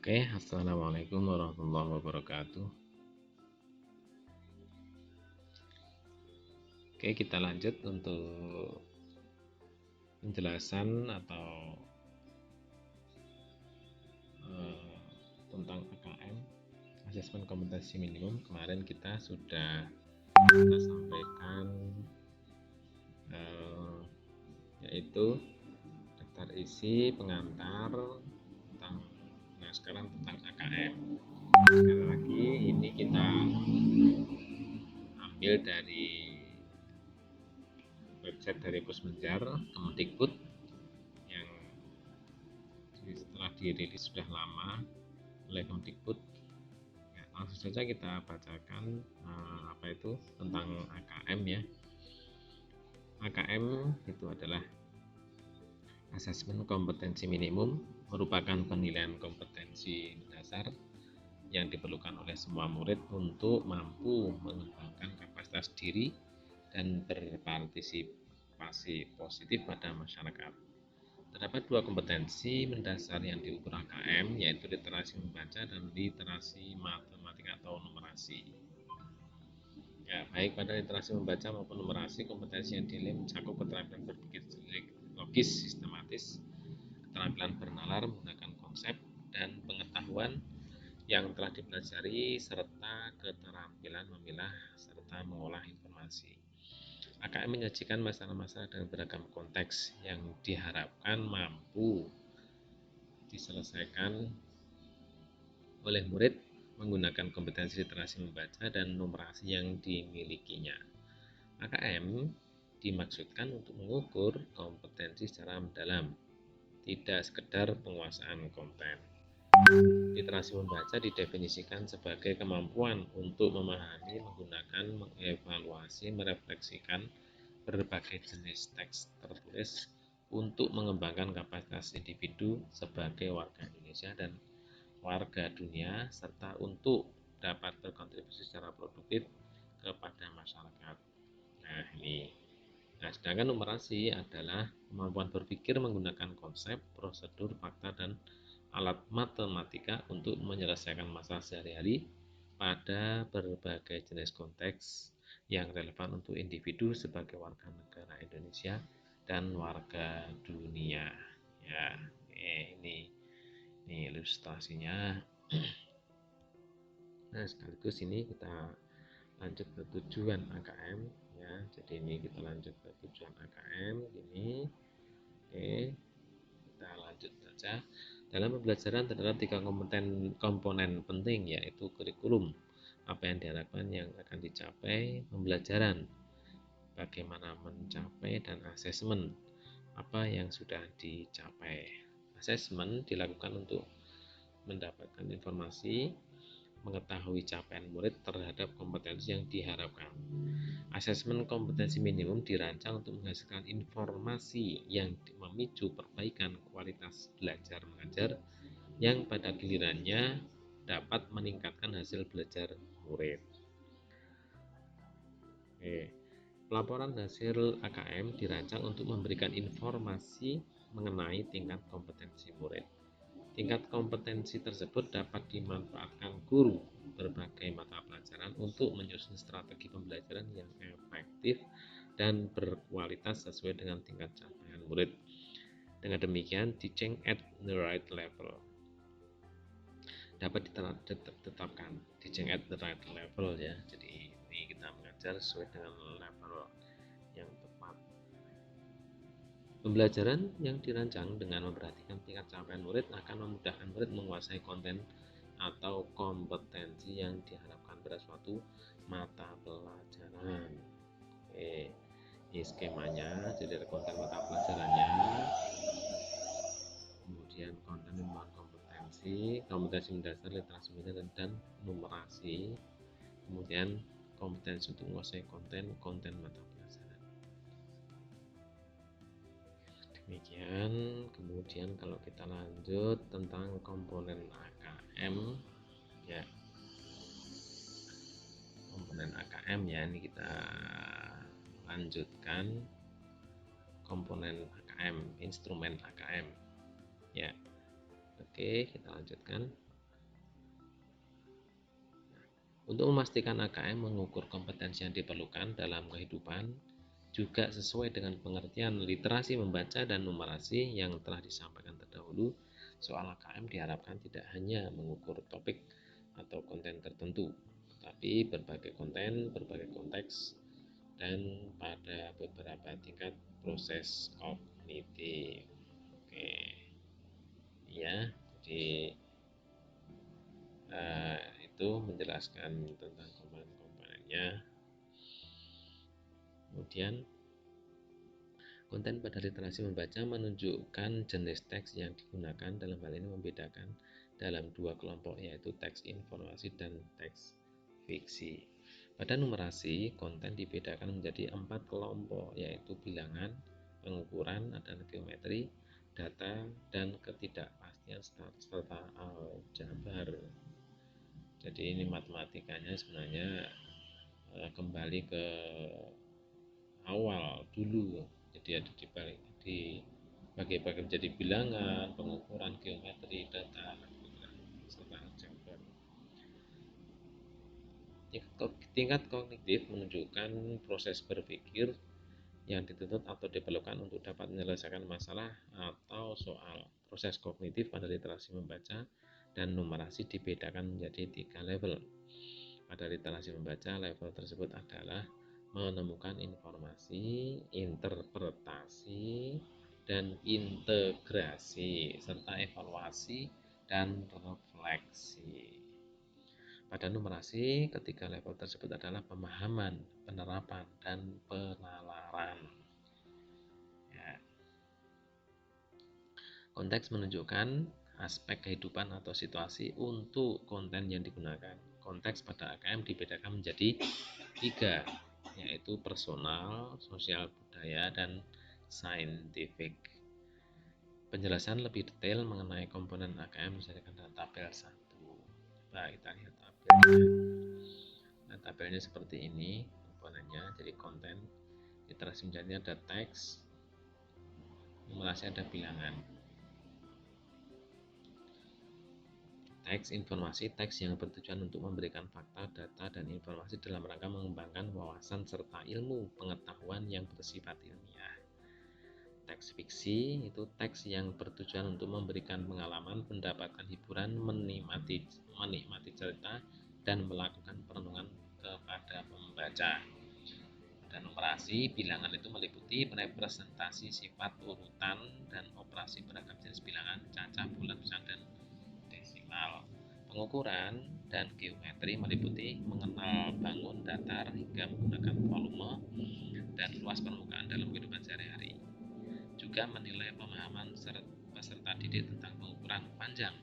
Oke, assalamualaikum warahmatullahi wabarakatuh. Oke, kita lanjut untuk penjelasan atau tentang AKM, asesmen kompetensi minimum. Kemarin kita sudah sampaikan yaitu daftar isi, pengantar, tentang. Nah, sekarang tentang AKM. Sekali lagi ini kita ambil dari website dari Pusmenjar Kemendikbud yang setelah dirilis sudah lama oleh Kemendikbud. Ya, langsung saja kita bacakan apa itu tentang AKM ya. AKM itu adalah asesmen kompetensi minimum, merupakan penilaian kompetensi dasar yang diperlukan oleh semua murid untuk mampu mengembangkan kapasitas diri dan berpartisipasi positif pada masyarakat. Terdapat dua kompetensi mendasar yang diukur AKM, yaitu literasi membaca dan literasi matematika atau numerasi. Ya, baik pada literasi membaca maupun numerasi, kompetensi yang dinilai mencakup keterampilan berpikir logis sistematis, keterampilan bernalar menggunakan konsep dan pengetahuan yang telah dipelajari, serta keterampilan memilah serta mengolah informasi. AKM menyajikan masalah-masalah dengan beragam konteks yang diharapkan mampu diselesaikan oleh murid menggunakan kompetensi literasi membaca dan numerasi yang dimilikinya. AKM dimaksudkan untuk mengukur kompetensi secara mendalam, tidak sekedar penguasaan konten. Literasi membaca didefinisikan sebagai kemampuan untuk memahami, menggunakan, mengevaluasi, merefleksikan berbagai jenis teks tertulis untuk mengembangkan kapasitas individu sebagai warga Indonesia dan warga dunia, serta untuk dapat berkontribusi secara produktif kepada masyarakat. Nah, sedangkan numerasi adalah kemampuan berpikir menggunakan konsep, prosedur, fakta, dan alat matematika untuk menyelesaikan masalah sehari-hari pada berbagai jenis konteks yang relevan untuk individu sebagai warga negara Indonesia dan warga dunia. Ya, ini ilustrasinya. Nah, sekaligus ini kita lanjut ke tujuan AKM ya. Jadi ini kita lanjut ke tujuan AKM ini. Oke, kita lanjut saja. Dalam pembelajaran terdapat 3 komponen penting, yaitu kurikulum, apa yang diharapkan yang akan dicapai, pembelajaran, bagaimana mencapai, dan asesmen, apa yang sudah dicapai. Asesmen dilakukan untuk mendapatkan informasi, mengetahui capaian murid terhadap kompetensi yang diharapkan. Asesmen kompetensi minimum dirancang untuk menghasilkan informasi yang memicu perbaikan kualitas belajar mengajar yang pada gilirannya dapat meningkatkan hasil belajar murid. Pelaporan hasil AKM dirancang untuk memberikan informasi mengenai tingkat kompetensi murid. Tingkat kompetensi tersebut dapat dimanfaatkan guru berbagai mata pelajaran untuk menyusun strategi pembelajaran yang efektif dan berkualitas sesuai dengan tingkat capaian murid. Dengan demikian, teaching at the right level dapat ditetapkan. Teaching at the right level ya. Jadi ini kita mengajar sesuai dengan level yang tepat. Pembelajaran yang dirancang dengan memperhatikan tingkat capaian murid akan memudahkan murid menguasai konten atau kompetensi yang diharapkan pada suatu mata pelajaran. Ini skemanya, jadi ada konten mata pelajarannya, kemudian konten membangun kompetensi mendasar literasi membaca dan numerasi, kemudian kompetensi untuk menguasai konten mata pelajaran. Demikian. Kemudian kalau kita lanjut tentang komponen AKM ya, komponen AKM ya, ini kita lanjutkan komponen AKM, instrumen AKM ya. Oke, kita lanjutkan. Untuk memastikan AKM mengukur kompetensi yang diperlukan dalam kehidupan juga sesuai dengan pengertian literasi membaca dan numerasi yang telah disampaikan terdahulu, soal AKM diharapkan tidak hanya mengukur topik atau konten tertentu, tetapi berbagai konten, berbagai konteks, dan pada beberapa tingkat proses kognitif. Oke, ya, jadi itu menjelaskan tentang komponen-komponennya. Kemudian konten pada literasi membaca menunjukkan jenis teks yang digunakan, dalam hal ini membedakan dalam dua kelompok, yaitu teks informasi dan teks fiksi. Pada numerasi, konten dibedakan menjadi 4 kelompok, yaitu bilangan, pengukuran, dan geometri, data, dan ketidakpastian serta aljabar. Jadi ini matematikanya sebenarnya kembali ke awal dulu, jadi ada dibagi-bagi menjadi bilangan, pengukuran, geometri, data, serta aljabar. Tingkat kognitif menunjukkan proses berpikir yang dituntut atau diperlukan untuk dapat menyelesaikan masalah atau soal. Proses kognitif pada literasi membaca dan numerasi dibedakan menjadi 3 level. Pada literasi membaca, level tersebut adalah menemukan informasi, interpretasi, dan integrasi, serta evaluasi dan refleksi. Pada numerasi, ketiga level tersebut adalah pemahaman, penerapan, dan penalaran. Ya. Konteks menunjukkan aspek kehidupan atau situasi untuk konten yang digunakan. Konteks pada AKM dibedakan menjadi 3, yaitu personal, sosial budaya, dan saintifik. Penjelasan lebih detail mengenai komponen AKM misalkan dalam tabel 1. Coba kita lihat tabelnya. Nah, tabelnya seperti ini komponennya. Jadi konten literasi menjadi ada teks, numerasi ada bilangan. Teks informasi, teks yang bertujuan untuk memberikan fakta, data, dan informasi dalam rangka mengembangkan wawasan serta ilmu pengetahuan yang bersifat ilmiah. Teks fiksi itu teks yang bertujuan untuk memberikan pengalaman, mendapatkan hiburan, menikmati cerita, dan melakukan perenungan kepada pembaca. Dan numerasi bilangan itu meliputi representasi sifat urutan dan operasi beragam jenis bilangan, cacah, bulat, besar, dan desimal. Pengukuran dan geometri meliputi mengenal bangun, datar, hingga menggunakan volume dan luas permukaan dalam kehidupan sehari-hari. Juga menilai pemahaman peserta didik tentang pengukuran panjang,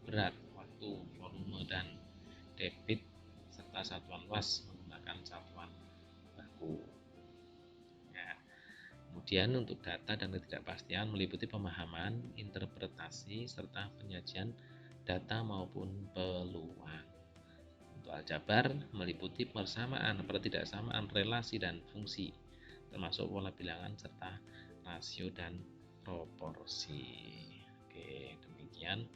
berat, waktu, volume, dan debit, serta satuan luas menggunakan satuan baku. Ya. Kemudian untuk data dan ketidakpastian meliputi pemahaman, interpretasi, serta penyajian data maupun peluang. Untuk aljabar meliputi persamaan, pertidaksamaan, relasi, dan fungsi, termasuk pola bilangan serta rasio dan proporsi. Oke, demikian.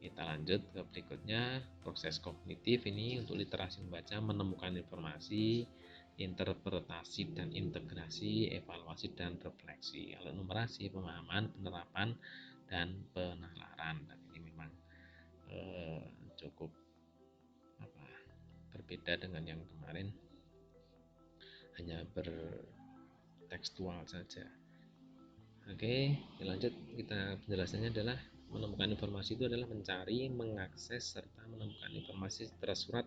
Kita lanjut ke berikutnya. Proses kognitif ini untuk literasi membaca menemukan informasi, interpretasi dan integrasi, evaluasi dan refleksi. Kalau numerasi pemahaman, penerapan, dan penalaran. Dan ini memang cukup berbeda dengan yang kemarin, hanya bertekstual saja. Oke, lanjut. Penjelasannya adalah menemukan informasi itu adalah mencari, mengakses, serta menemukan informasi tersurat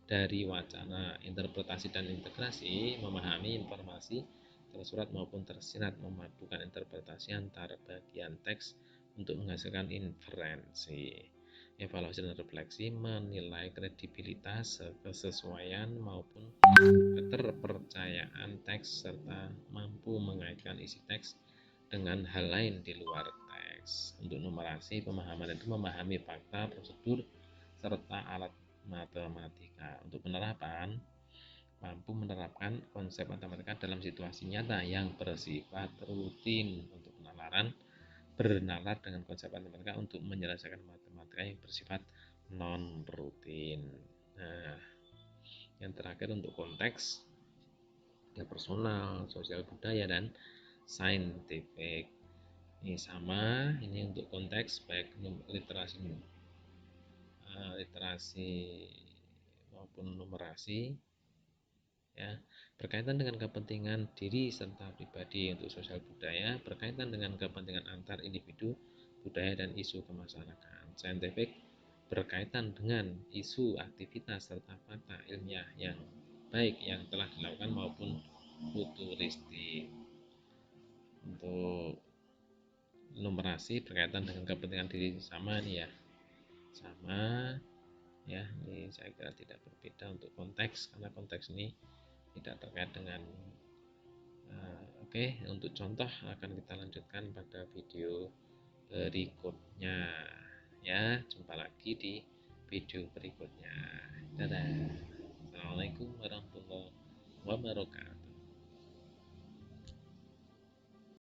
dari wacana. Interpretasi dan integrasi memahami informasi tersurat maupun tersirat, memadukan interpretasi antar bagian teks untuk menghasilkan inferensi. Evaluasi dan refleksi menilai kredibilitas, kesesuaian maupun keterpercayaan teks, serta mampu mengaitkan isi teks dengan hal lain di luar teks. Untuk numerasi, pemahaman itu memahami fakta, prosedur, serta alat matematika. Untuk penerapan, mampu menerapkan konsep matematika dalam situasi nyata yang bersifat rutin. Untuk penalaran, bernalar dengan konsep matematika untuk menyelesaikan matematika yang bersifat non rutin. Nah, Yang terakhir untuk konteks, ada personal, sosial budaya, dan saintifik. Ini sama, ini untuk konteks baik literasi maupun numerasi, ya, berkaitan dengan kepentingan diri serta pribadi. Untuk sosial budaya berkaitan dengan kepentingan antar individu, budaya, dan isu kemasyarakatan. Saintifik berkaitan dengan isu, aktivitas, serta fakta ilmiah yang baik yang telah dilakukan maupun futuristik. Untuk numerasi berkaitan dengan kepentingan diri, sama nih ya, sama ya, ini saya kira tidak berbeda untuk konteks, karena konteks ini tidak terkait dengan oke, untuk contoh akan kita lanjutkan pada video berikutnya ya. Jumpa lagi di video berikutnya. Dadah. Assalamualaikum warahmatullahi wabarakatuh.